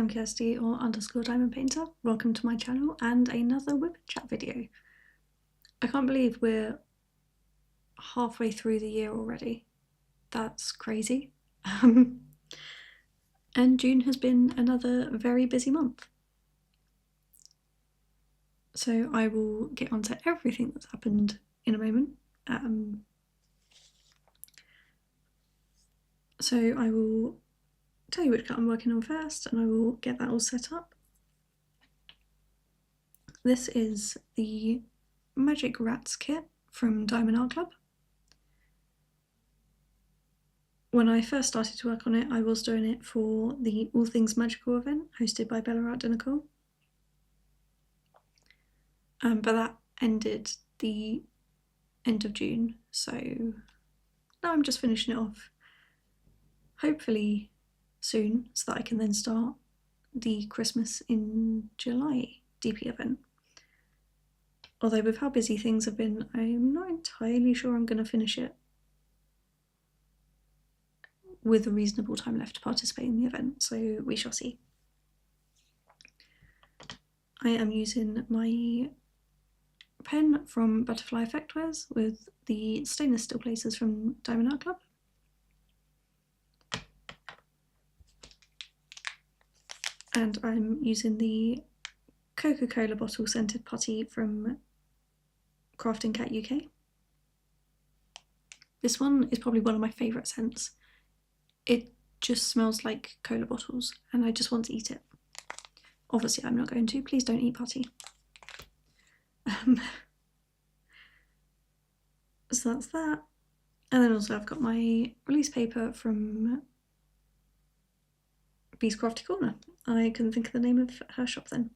I'm Kirsty or _Diamond Painter. Welcome to my channel and another WIP Chat video. I can't believe we're halfway through the year already. That's crazy. And June has been another very busy month. So I will get onto everything that's happened in a moment. So I will tell you which cut I'm working on first and I will get that all set up. This is the Magic Rats kit from Diamond Art Club. When I first started to work on it, I was doing it for the All Things Magical event hosted by Nicole. But that ended the end of June, so now I'm just finishing it off, hopefully soon, so that I can then start the Christmas in July DP event. Although with how busy things have been, I'm not entirely sure I'm going to finish it with a reasonable time left to participate in the event, so we shall see. I am using my pen from Butterfly Heatwaves with the stainless steel placers from Diamond Art Club. And I'm using the Coca-Cola bottle scented putty from Crafting Cat UK. This one is probably one of my favourite scents. It just smells like cola bottles and I just want to eat it. Obviously I'm not going to, please don't eat putty. So that's that. And then also I've got my release paper from Bee's Crafty Corner. I couldn't think of the name of her shop then.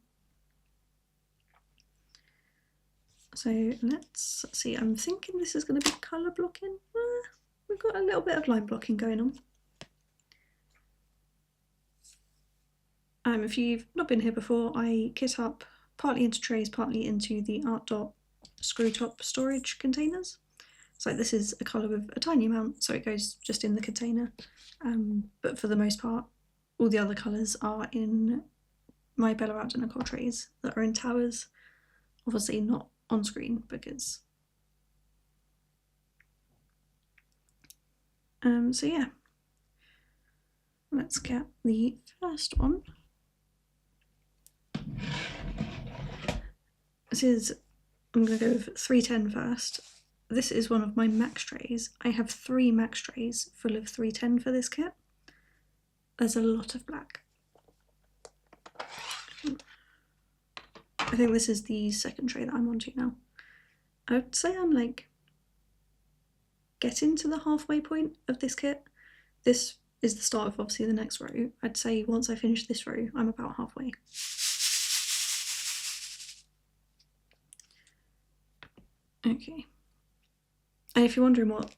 So let's see, I'm thinking this is going to be colour blocking. We've got a little bit of line blocking going on. If you've not been here before, I kit up partly into trays, partly into the Art Dot screw top storage containers. So this is a colour with a tiny amount, so it goes just in the container. But for the most part, all the other colours are in my Bella Art Nicole trays that are in towers. Obviously not on screen because so yeah, let's get the first one. This is, I'm going to go with 310 first. This is one of my max trays. I have 3 max trays full of 310 for this kit. There's a lot of black. I think this is the second tray that I'm onto now. I would say I'm like getting to the halfway point of this kit. This is the start of obviously the next row. I'd say once I finish this row, I'm about halfway. Okay. And if you're wondering what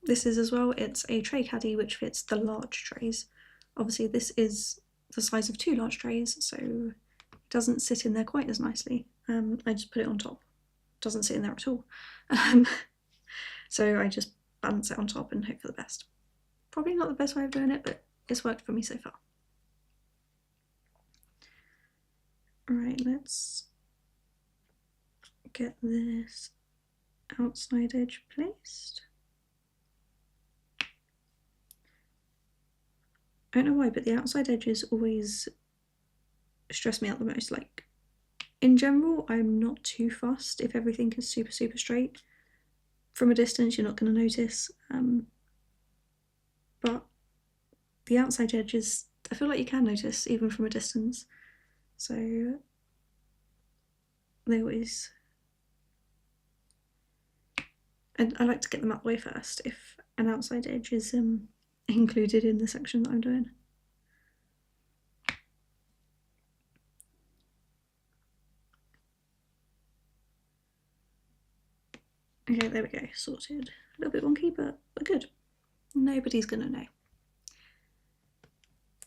this is as well, it's a tray caddy which fits the large trays. Obviously this is the size of 2 large trays, so it doesn't sit in there quite as nicely. I just put it on top. It doesn't sit in there at all. So I just balance it on top and hope for the best. Probably not the best way of doing it, but it's worked for me so far. Alright, let's get this outside edge placed. I don't know why, but the outside edges always stress me out the most. Like, in general, I'm not too fussed if everything is super straight. From a distance, you're not going to notice. But the outside edges, I feel like you can notice even from a distance. So they always... And I like to get them out the way first if an outside edge is included in the section that I'm doing. Okay, there we go, sorted. A little bit wonky, but we're good. Nobody's gonna know.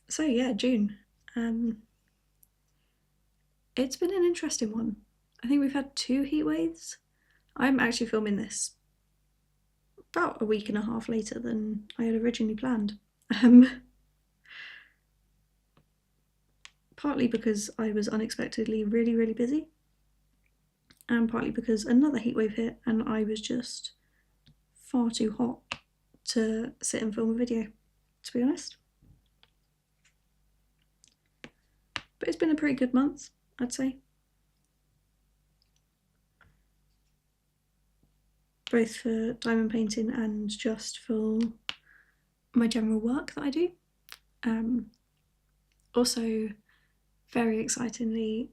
So yeah, June. It's been an interesting one. I think we've had 2 heat waves. I'm actually filming this about a week and a half later than I had originally planned. partly because I was unexpectedly really, really busy, and partly because another heatwave hit and I was just far too hot to sit and film a video, to be honest. But it's been a pretty good month, I'd say. Both for diamond painting and just for my general work that I do. Also, very excitingly,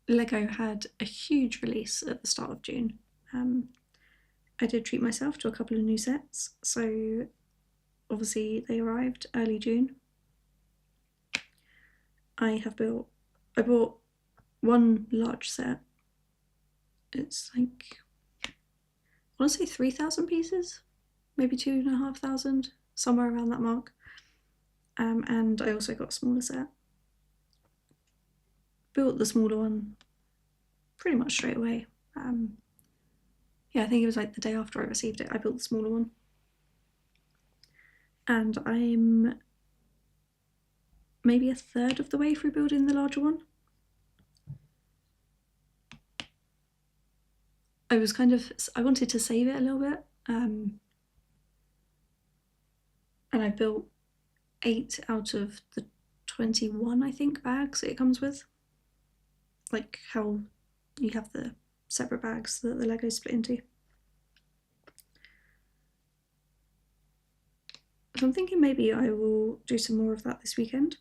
Lego had a huge release at the start of June. I did treat myself to a couple of new sets, so obviously they arrived early June. I bought one large set. It's like, I want to say 3,000 pieces, maybe 2,500, somewhere around that mark. And I also got a smaller set. Built the smaller one pretty much straight away. Yeah, I think it was like the day after I received it, I built the smaller one. And I'm maybe a third of the way through building the larger one. I wanted to save it a little bit. And I built 8 out of the 21, I think, bags it comes with. Like how you have the separate bags that the Legos split into. So I'm thinking maybe I will do some more of that this weekend.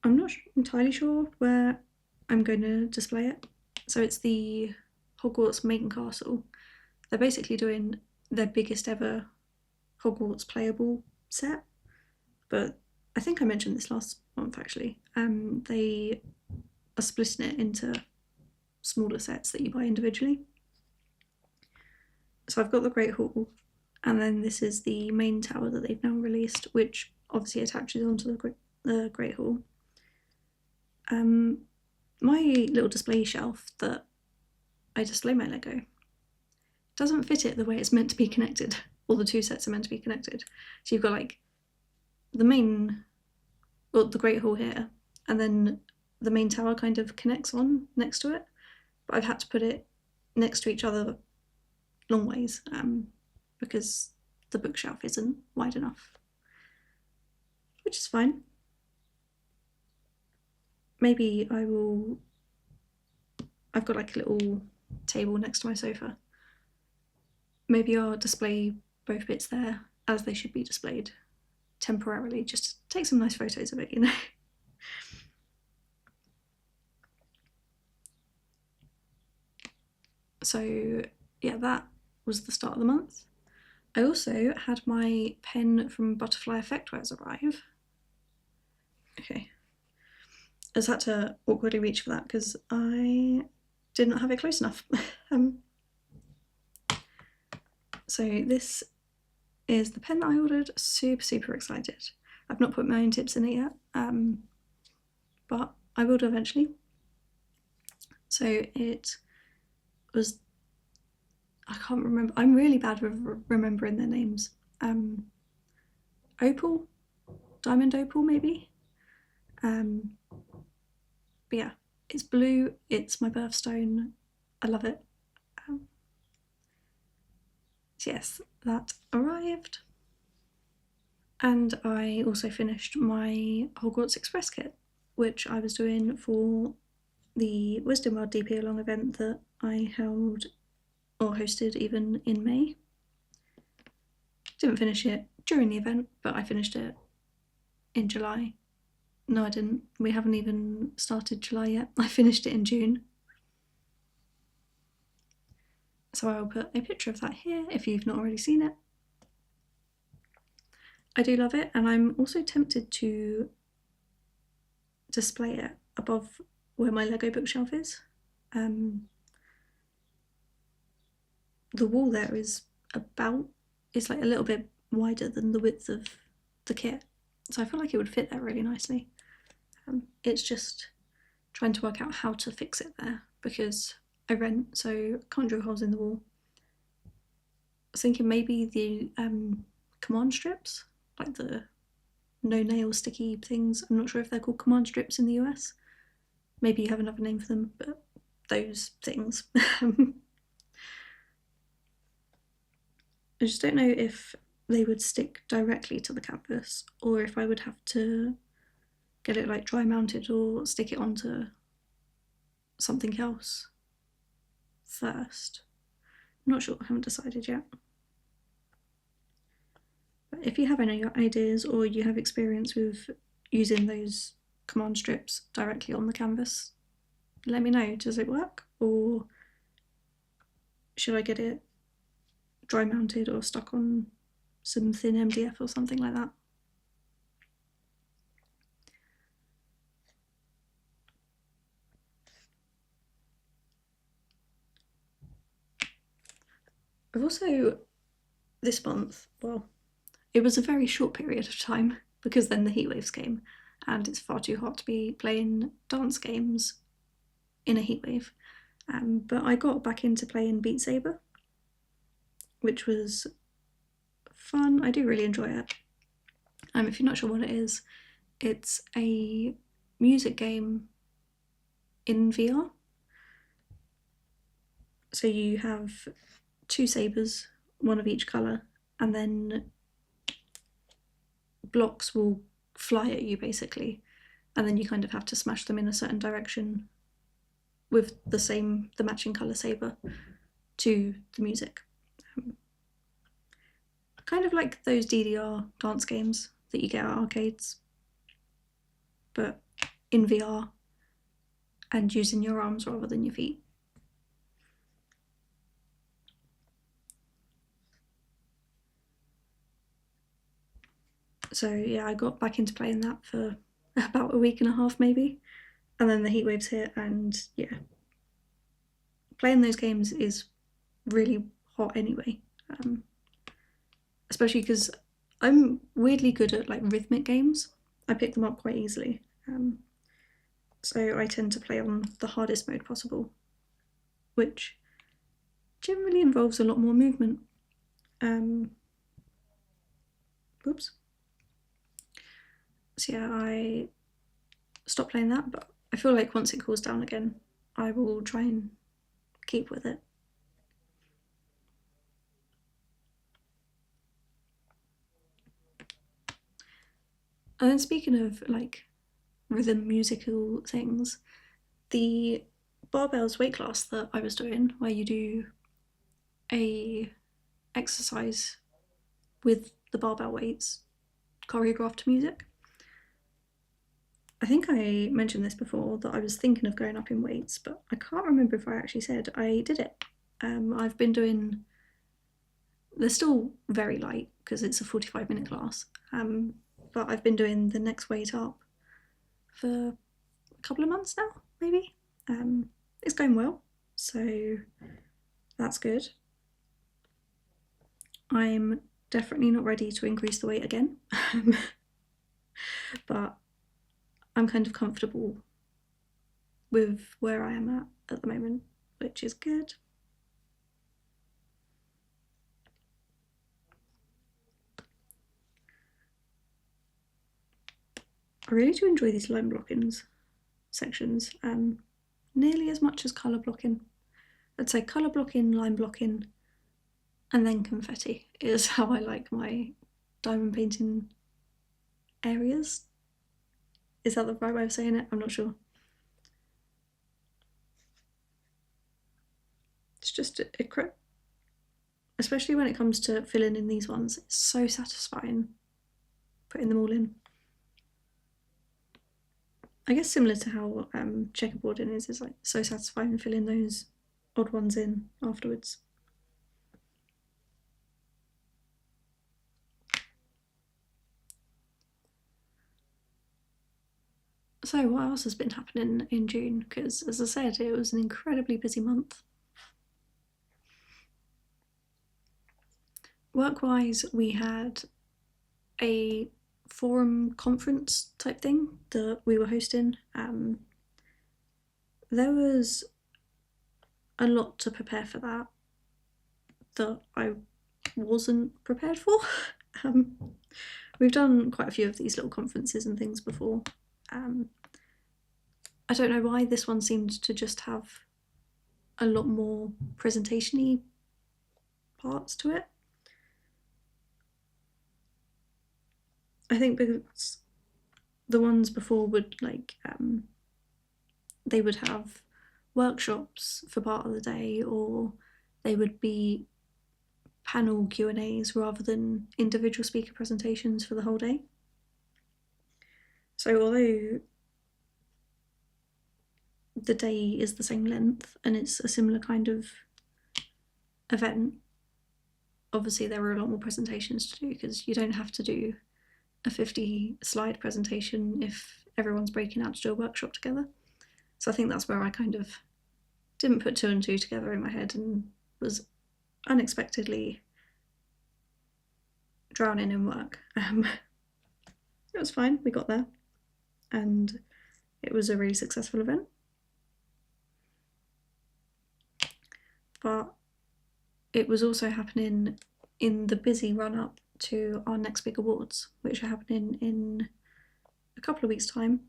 I'm not entirely sure where I'm going to display it. So it's the Hogwarts Main Castle. They're basically doing their biggest ever Hogwarts playable set, but I think I mentioned this last month actually. They are splitting it into smaller sets that you buy individually. So I've got the Great Hall, and then this is the main tower that they've now released, which obviously attaches onto the Great Hall. My little display shelf that I display my Lego doesn't fit it the way it's meant to be connected. All the two sets are meant to be connected. So you've got like the Great Hall here, and then the main tower kind of connects on next to it. But I've had to put it next to each other long ways because the bookshelf isn't wide enough, which is fine. Maybe I've got like a little table next to my sofa. Maybe I'll display both bits there as they should be displayed temporarily, just to take some nice photos of it, you know. So yeah, that was the start of the month. I also had my pen from Butterfly Effectwares arrive. Okay. I just had to awkwardly reach for that because I did not have it close enough. So this is the pen that I ordered. Super excited. I've not put my own tips in it yet, but I will do eventually. So it was, I can't remember, I'm really bad with remembering their names. Opal? Diamond Opal maybe? But yeah, it's blue, it's my birthstone, I love it. So yes, that arrived. And I also finished my Hogwarts Express kit, which I was doing for the Wisdom World DP Along event that I held or hosted even in May. Didn't finish it during the event, but I finished it in July. No, I didn't. We haven't even started July yet. I finished it in June. So I will put a picture of that here if you've not already seen it. I do love it, and I'm also tempted to display it above where my Lego bookshelf is. The wall there is it's like a little bit wider than the width of the kit, so I feel like it would fit there really nicely. It's just trying to work out how to fix it there because I rent, so can't drill holes in the wall. I was thinking maybe the command strips, like the no nail sticky things. I'm not sure if they're called command strips in the US. Maybe you have another name for them, but those things. I just don't know if they would stick directly to the canvas or if I would have to get it like dry mounted or stick it onto something else first. I'm not sure, I haven't decided yet. But if you have any ideas or you have experience with using those command strips directly on the canvas, let me know. Does it work, or should I get it dry mounted or stuck on some thin MDF or something like that? I've also, this month, well, it was a very short period of time because then the heatwaves came and it's far too hot to be playing dance games in a heatwave. But I got back into playing Beat Saber, which was fun. I do really enjoy it. If you're not sure what it is, it's a music game in VR. So you have two sabers, one of each colour, and then blocks will fly at you basically, and then you kind of have to smash them in a certain direction with the matching colour saber to the music. Kind of like those DDR dance games that you get at arcades, but in VR and using your arms rather than your feet. So yeah, I got back into playing that for about a week and a half maybe, and then the heatwaves hit, and yeah, playing those games is really hot anyway, especially because I'm weirdly good at like rhythmic games. I pick them up quite easily, so I tend to play on the hardest mode possible, which generally involves a lot more movement. Whoops. So yeah, I stopped playing that, but I feel like once it cools down again, I will try and keep with it. And then speaking of like rhythm musical things, the barbells weight class that I was doing, where you do a exercise with the barbell weights choreographed to music. I think I mentioned this before, that I was thinking of going up in weights, but I can't remember if I actually said I did it. I've been doing, they're still very light because it's a 45-minute class, but I've been doing the next weight up for a couple of months now, maybe. It's going well, so that's good. I'm definitely not ready to increase the weight again, but I'm kind of comfortable with where I am at the moment, which is good. I really do enjoy these line blockings sections, nearly as much as colour blocking. I'd say colour blocking, line blocking, and then confetti is how I like my diamond painting areas. Is that the right way of saying it? I'm not sure. It's just especially when it comes to filling in these ones, it's so satisfying putting them all in. I guess similar to how checkerboarding is like so satisfying filling those odd ones in afterwards. So what else has been happening in June? Because as I said, it was an incredibly busy month. Work-wise, we had a forum conference type thing that we were hosting. There was a lot to prepare for that I wasn't prepared for. We've done quite a few of these little conferences and things before. I don't know why this one seemed to just have a lot more presentation-y parts to it. I think because the ones before would like they would have workshops for part of the day, or they would be panel Q&As rather than individual speaker presentations for the whole day. So although the day is the same length and it's a similar kind of event, obviously there were a lot more presentations to do, because you don't have to do a 50 slide presentation if everyone's breaking out to do a workshop together. So I think that's where I kind of didn't put 2 and 2 together in my head and was unexpectedly drowning in work. It was fine, we got there, and it was a really successful event. But it was also happening in the busy run-up to our next big awards, which are happening in a couple of weeks' time,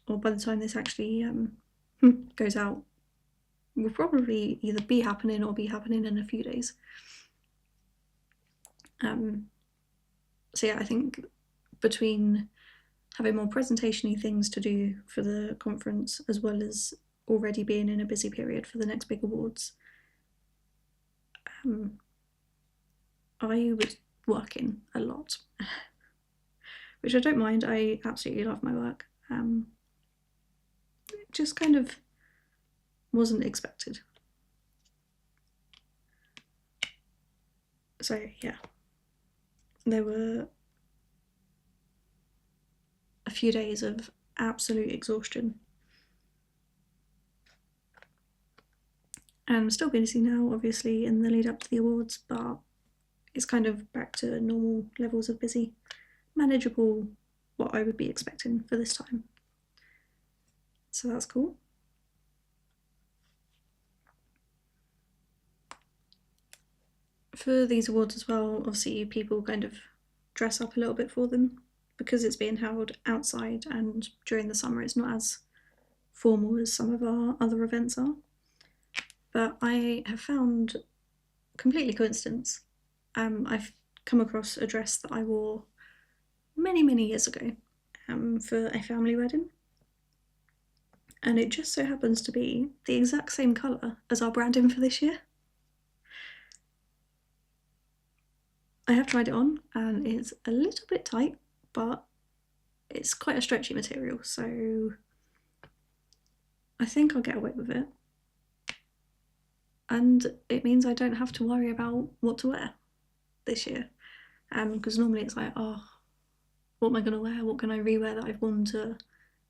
or by the time this actually goes out, will probably either be happening or be happening in a few days. So yeah, I think between having more presentation-y things to do for the conference, as well as already being in a busy period for the next big awards, I was working a lot, which I don't mind. I absolutely love my work. It just kind of wasn't expected. So yeah, there were a few days of absolute exhaustion. I'm still busy now, obviously, in the lead up to the awards, but it's kind of back to normal levels of busy. Manageable, what I would be expecting for this time. So that's cool. For these awards as well, obviously people kind of dress up a little bit for them, because it's being held outside and during the summer it's not as formal as some of our other events are. But I have found, completely coincidence, I've come across a dress that I wore many years ago for a family wedding, and it just so happens to be the exact same colour as our branding for this year. I have tried it on and it's a little bit tight, but it's quite a stretchy material, so I think I'll get away with it. And it means I don't have to worry about what to wear this year, because normally it's like, oh, what am I going to wear? What can I rewear that I've worn to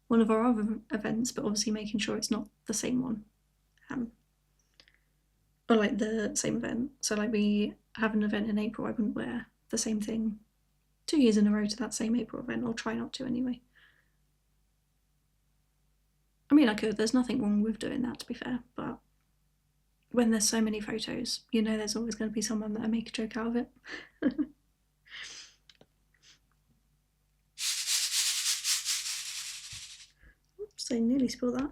one of our other events? But obviously making sure it's not the same one, or like the same event. So like we have an event in April, I wouldn't wear the same thing 2 years in a row to that same April event, or try not to anyway. I mean, I could, there's nothing wrong with doing that, to be fair, but when there's so many photos, you know there's always going to be someone that'll make a joke out of it. Oops, I nearly spilled that.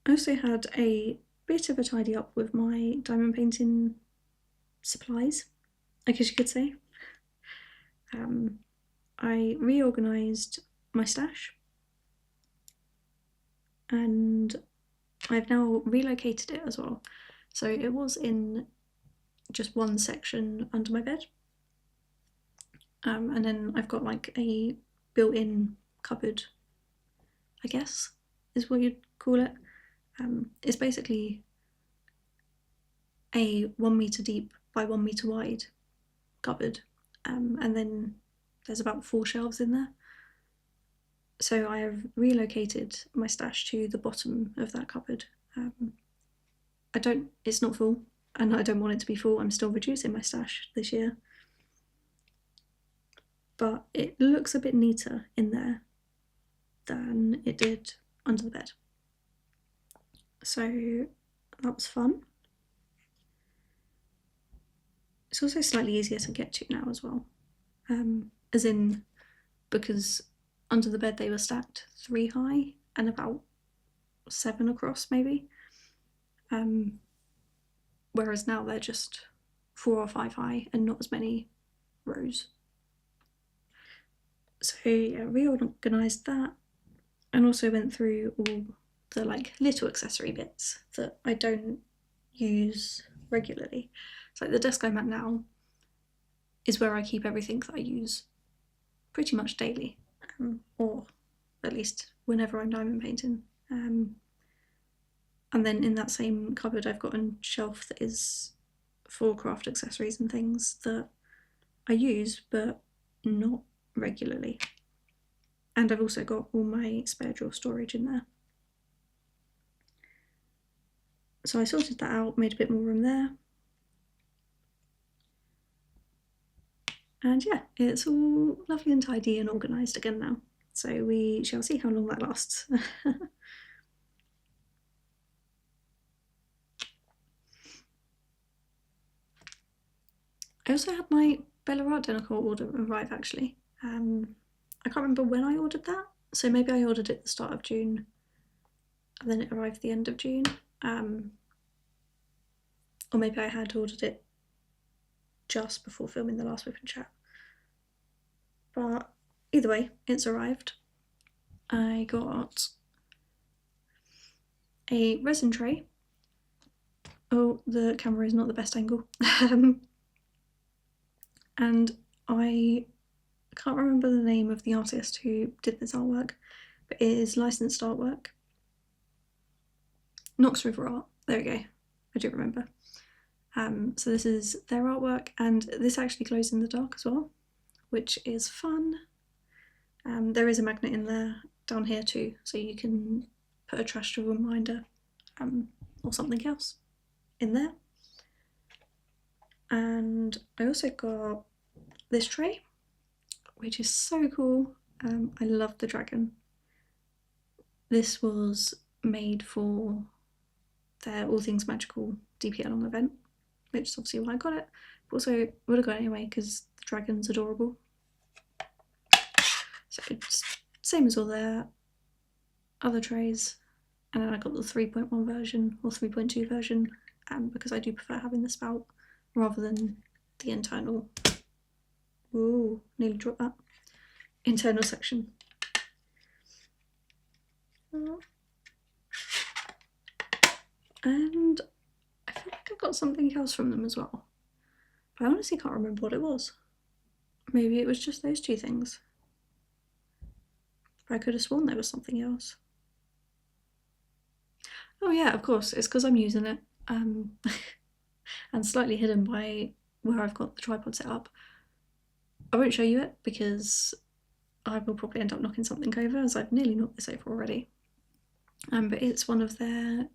I also had a bit of a tidy up with my diamond painting supplies, I guess you could say. I reorganised my stash, and I've now relocated it as well. So it was in just one section under my bed, and then I've got like a built-in cupboard, I guess is what you'd call it. It's basically a 1 metre deep by 1 metre wide cupboard, and then there's about 4 shelves in there. So I have relocated my stash to the bottom of that cupboard. It's not full, and I don't want it to be full. I'm still reducing my stash this year, but it looks a bit neater in there than it did under the bed. So that was fun. It's also slightly easier to get to now as well, as in because under the bed they were stacked 3 high and about 7 across maybe, whereas now they're just 4 or 5 high and not as many rows. So yeah, reorganised that and also went through all the like little accessory bits that I don't use regularly. So like the desk I'm at now is where I keep everything that I use pretty much daily, or at least whenever I'm diamond painting. And then in that same cupboard I've got a shelf that is for craft accessories and things that I use but not regularly. And I've also got all my spare drawer storage in there. So I sorted that out, made a bit more room there. And yeah, it's all lovely and tidy and organised again now. So we shall see how long that lasts. I also had my Bella Art Nicole order arrive actually. I can't remember when I ordered that, so maybe I ordered it at the start of June and then it arrived the end of June. Or maybe I had ordered it just before filming the last WIP Chat. But either way, it's arrived. I got a resin tray. Oh, the camera is not the best angle. And I can't remember the name of the artist who did this artwork, but it is licensed artwork. Knox River Art, there we go, I do remember. So this is their artwork, and this actually glows in the dark as well, which is fun. There is a magnet in there down here too, so you can put a trash to reminder or something else in there. And I also got this tray, which is so cool. I love the dragon. This was made for their All Things Magical DP Along event, which is obviously why I got it, but also would have got it anyway because the dragon's adorable. So it's same as all their other trays, and then I got the 3.1 version or 3.2 version because I do prefer having the spout rather than the internal. Ooh, nearly dropped that. Internal section. And I feel like I got something else from them as well, but I honestly can't remember what it was. Maybe it was just those two things. But I could have sworn there was something else. Oh yeah, of course, it's because I'm using it, and slightly hidden by where I've got the tripod set up. I won't show you it because I will probably end up knocking something over, as I've nearly knocked this over already. But it's one of their,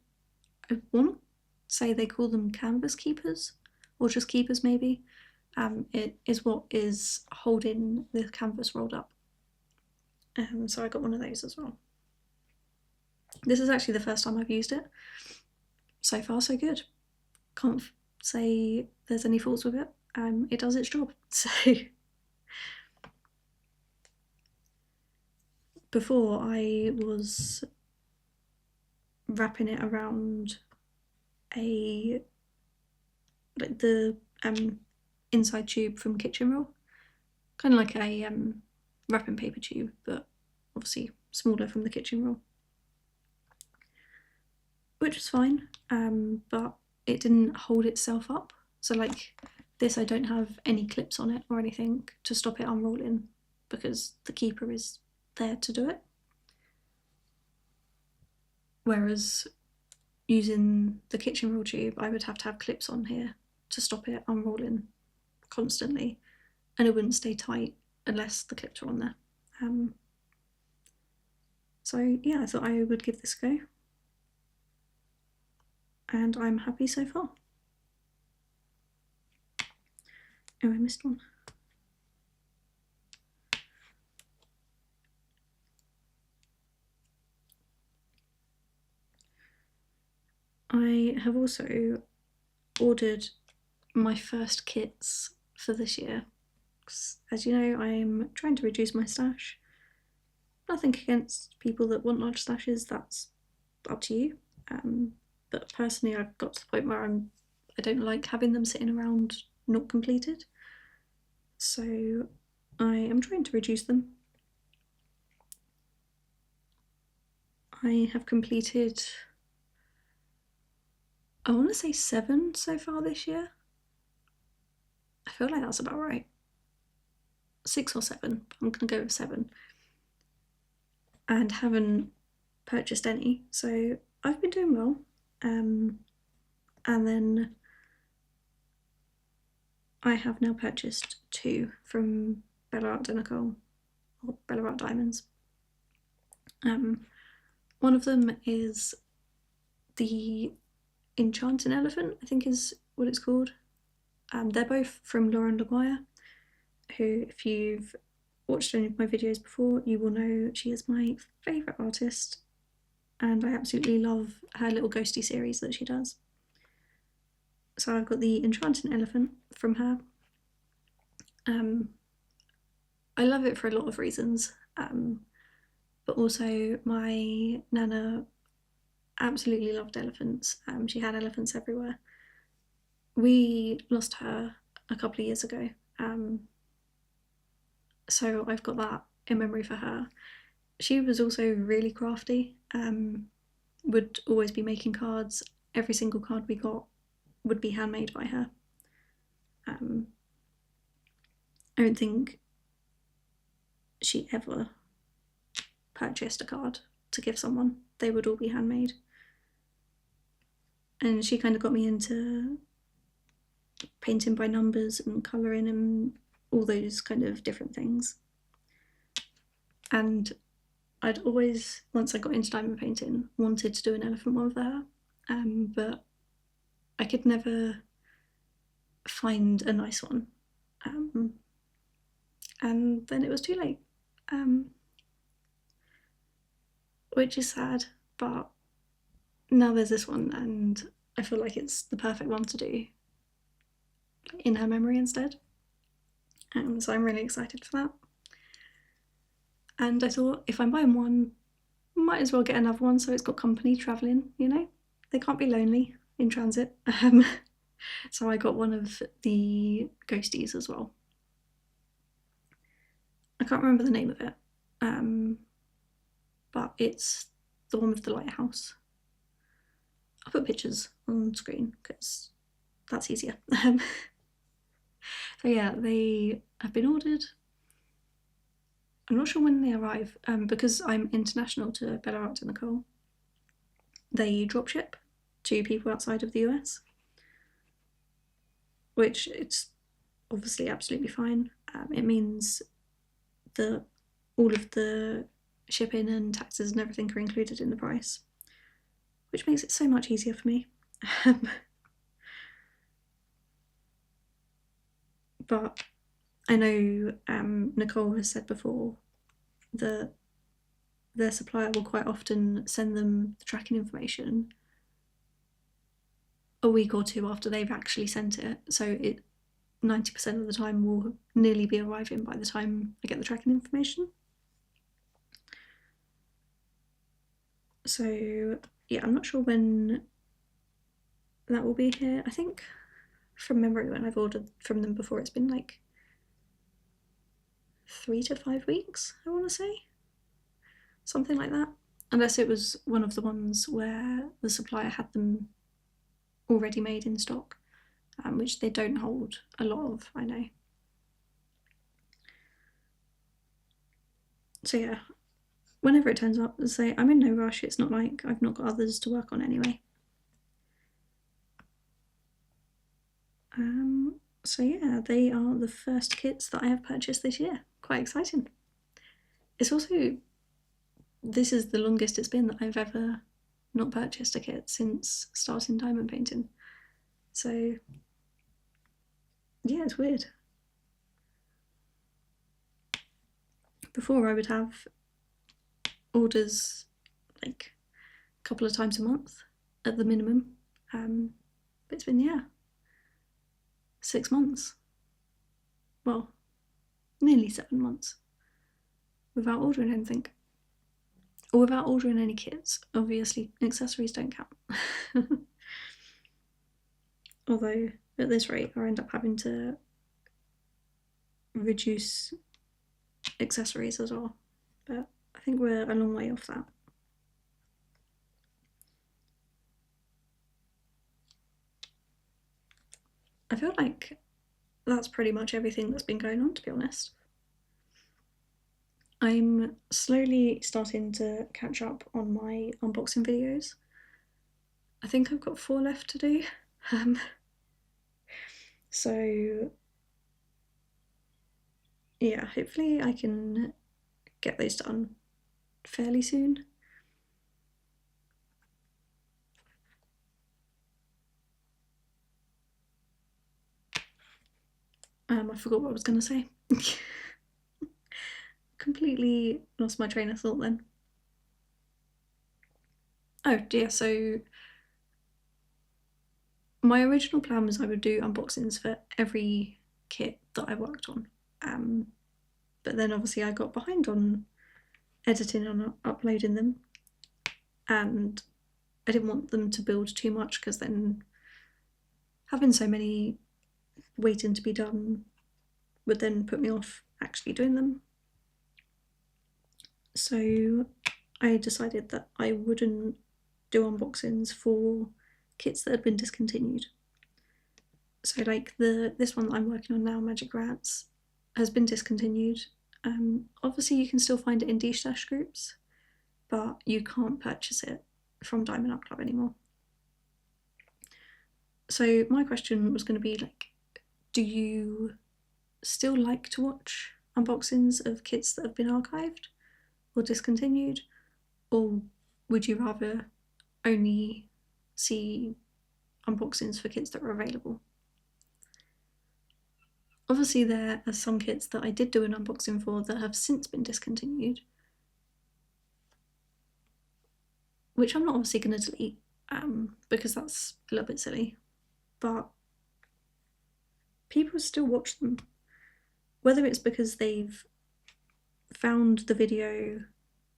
I want to say they call them canvas keepers, or just keepers maybe. It is what is holding the canvas rolled up. So I got one of those as well. This is actually the first time I've used it. So far so good. Can't say there's any faults with it. It does its job. So before I was wrapping it around a like the inside tube from kitchen roll, kind of like a wrapping paper tube, but obviously smaller from the kitchen roll, which was fine, but it didn't hold itself up. So like this, I don't have any clips on it or anything to stop it unrolling because the keeper is there to do it. Whereas using the kitchen roll tube, I would have to have clips on here to stop it unrolling constantly, and it wouldn't stay tight unless the clips were on there. So yeah, I thought I would give this a go, and I'm happy so far. Oh, I missed one. I have also ordered my first kits for this year. As you know, I'm trying to reduce my stash. Nothing against people that want large stashes, that's up to you. But personally, I've got to the point where I don't like having them sitting around not completed. So I am trying to reduce them. I have completed, I want to say 7 so far this year. I feel like that's about right. 6 or 7. I'm going to go with 7. And haven't purchased any. So I've been doing well. And then I have now purchased 2 from Bella Art de Nicole, or Bella Art Diamonds. One of them is the Enchanting Elephant, I think is what it's called. They're both from Lauren Laguire, who, if you've watched any of my videos before, you will know she is my favourite artist, and I absolutely love her little ghosty series that she does. So I've got the Enchanting Elephant from her. I love it for a lot of reasons, but also my Nana absolutely loved elephants. She had elephants everywhere. We lost her a couple of years ago, so I've got that in memory for her. She was also really crafty, would always be making cards. Every single card we got would be handmade by her. I don't think she ever purchased a card to give someone. They would all be handmade. And she kind of got me into painting by numbers and colouring and all those kind of different things. And I'd always, once I got into diamond painting, wanted to do an elephant one for her, but I could never find a nice one. And then it was too late, which is sad, but now there's this one, and I feel like it's the perfect one to do in her memory instead. So I'm really excited for that. And I thought, if I'm buying one, might as well get another one so it's got company travelling, you know? They can't be lonely in transit. So I got one of the ghosties as well. I can't remember the name of it, but it's the one with the lighthouse. I'll put pictures on screen because that's easier. So yeah, they have been ordered. I'm not sure when they arrive, because I'm international to Bella Art de Nicole. They drop ship to people outside of the US, which it's obviously absolutely fine. It means that all of the shipping and taxes and everything are included in the price, which makes it so much easier for me. But I know Nicole has said before that their supplier will quite often send them the tracking information a week or 2 after they've actually sent it, so it 90% of the time will nearly be arriving by the time I get the tracking information. So yeah, I'm not sure when that will be here. I think from memory, when I've ordered from them before, it's been like 3 to 5 weeks, I want to say, something like that, unless it was one of the ones where the supplier had them already made in stock, which they don't hold a lot of, I know. So yeah, whenever it turns up, say I'm in no rush. It's not like I've not got others to work on anyway. So yeah, they are the first kits that I have purchased this year. Quite exciting. It's also, this is the longest it's been that I've ever not purchased a kit since starting diamond painting. So yeah, it's weird. Before I would have orders like a couple of times a month at the minimum, but it's been, yeah, 6 months. Well, nearly 7 months. Without ordering anything. Or without ordering any kits. Obviously, accessories don't count. Although, at this rate, I end up having to reduce accessories as well. But I think we're a long way off that. I feel like that's pretty much everything that's been going on, to be honest. I'm slowly starting to catch up on my unboxing videos. I think I've got 4 left to do. So yeah, hopefully I can get those done fairly soon. I forgot what I was going to say. Completely lost my train of thought then. Oh dear, so my original plan was I would do unboxings for every kit that I worked on. But then obviously I got behind on editing and uploading them, and I didn't want them to build too much because then having so many waiting to be done would then put me off actually doing them. So I decided that I wouldn't do unboxings for kits that had been discontinued. So like this one that I'm working on now, Magic Rats, has been discontinued. Obviously you can still find it in D-Stash groups, but you can't purchase it from Diamond Art Club anymore. So my question was going to be like, do you still like to watch unboxings of kits that have been archived or discontinued, or would you rather only see unboxings for kits that are available? Obviously there are some kits that I did do an unboxing for that have since been discontinued, which I'm not obviously going to delete because that's a little bit silly, but people still watch them. Whether it's because they've found the video,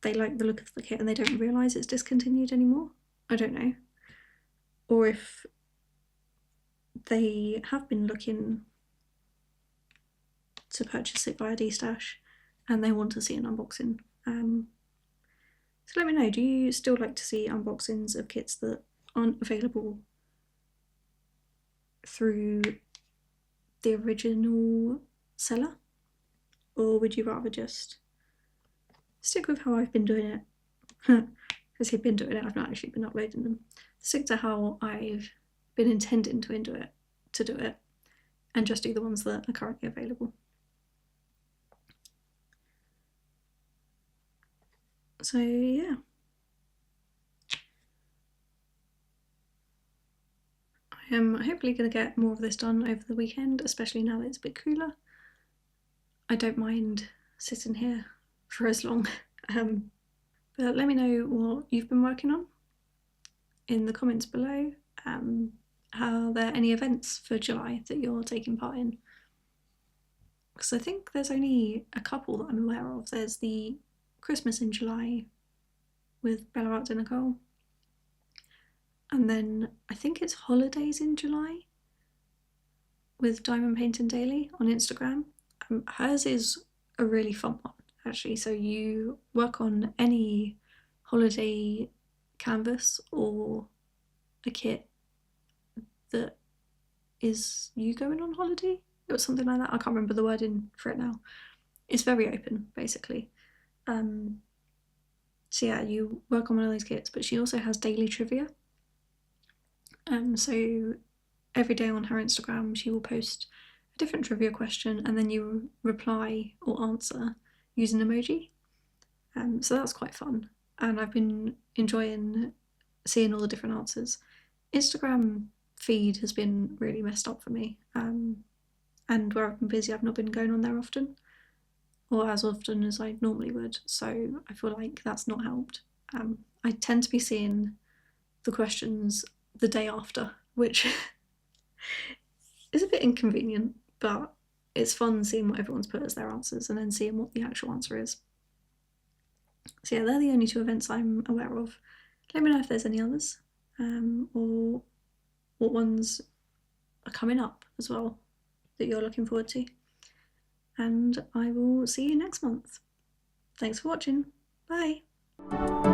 they like the look of the kit and they don't realise it's discontinued anymore, I don't know. Or if they have been looking to purchase it via D-Stash and they want to see an unboxing. So let me know, do you still like to see unboxings of kits that aren't available through the original seller? Or would you rather just stick with how I've been doing it? Because he'd been doing it, I've not actually been uploading them. Stick to how I've been intending to do it, and just do the ones that are currently available. So yeah. I am hopefully going to get more of this done over the weekend, especially now that it's a bit cooler. I don't mind sitting here for as long. But let me know what you've been working on in the comments below. Are there any events for July that you're taking part in? Because I think there's only a couple that I'm aware of. There's the Christmas in July with Bella Art and Nicole, and then I think it's Holidays in July with Diamond Painting Daily on Instagram. Hers is a really fun one actually, so you work on any holiday canvas or a kit that is you going on holiday or something like that. I can't remember the wording for it now. It's very open basically. So yeah, you work on one of those kits, but she also has daily trivia. So every day on her Instagram she will post a different trivia question and then you reply or answer using emoji. So that's quite fun, and I've been enjoying seeing all the different answers. Instagram feed has been really messed up for me, and where I've been busy I've not been going on there often, or as often as I normally would, so I feel like that's not helped. I tend to be seeing the questions the day after, which It's a bit inconvenient, but it's fun seeing what everyone's put as their answers and then seeing what the actual answer is. So yeah, they're the only 2 events I'm aware of. Let me know if there's any others, or what ones are coming up as well that you're looking forward to. And I will see you next month. Thanks for watching. Bye.